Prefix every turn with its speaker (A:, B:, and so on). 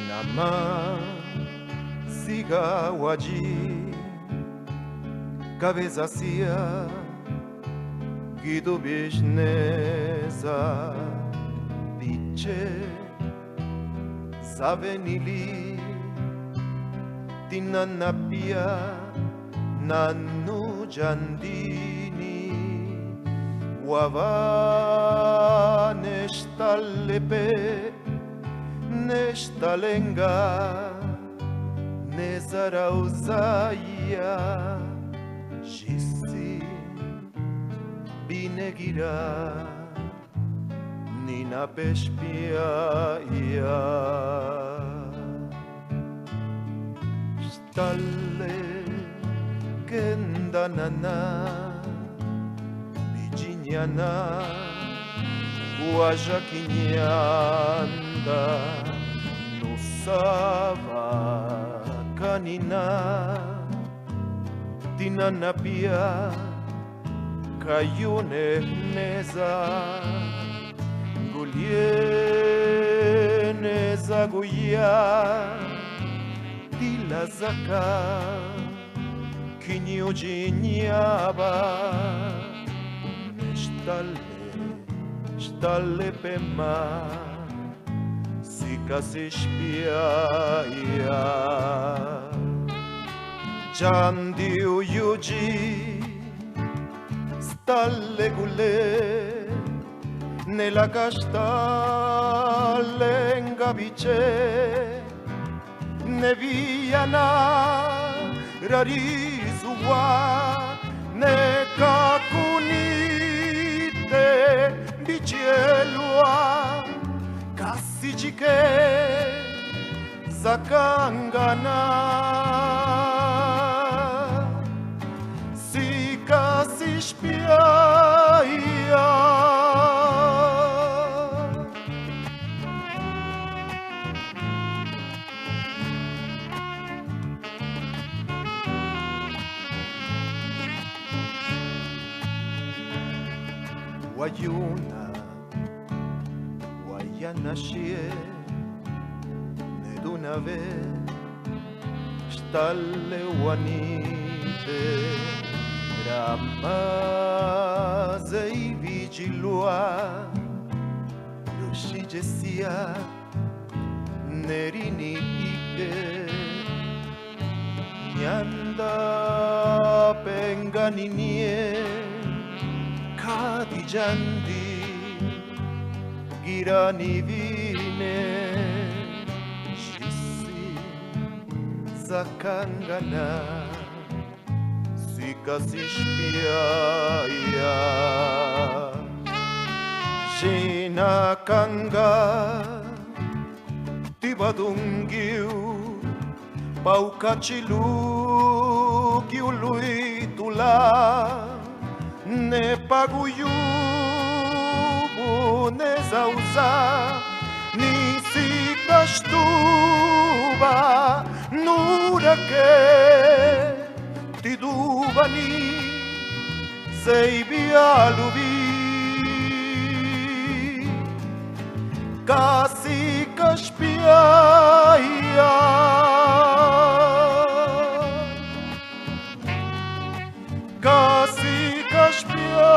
A: Nama sigaw allí, cabeza hacia Guido Bisneza, dice Savenili, Tinanapia, Nanu Giandini, Wava Nestalepe, Nestalenga, Nezarauzaya, Jisi, Binegira, Nina Pespia, Stalle, Kendanana, Virginiana, Guajaquinhanda, Nusava, Canina, Tinanapia, Caiune, Neza, Gulieneza, Guia, Tilazaka, Quinhojinhaba, Stalle Pema, Sika Sispia, Jandiu Yuji, Stalle Gule, Nella Castalenga Vice, Neviana, Rarizua, Nekakunite, Bicielua, Cassiciche, Zakangana, Sika Sispia. Wayuna, Wayana Shie, Nedunave, Stalle Wanite, Ramazei Vigilua, Rushijesia, Nerini Ike, Nyanda Penganinie, Kadijandi, Girani Vine, Shisi, Zakangana, Sika Sispia, Shinakanga, Tibadungiu, Paucachilu, Giului Tula, Ne paguyubu ne zauza ni sikashtuba nurake tidubani seibialubi kasi kashpia Kasi kashpia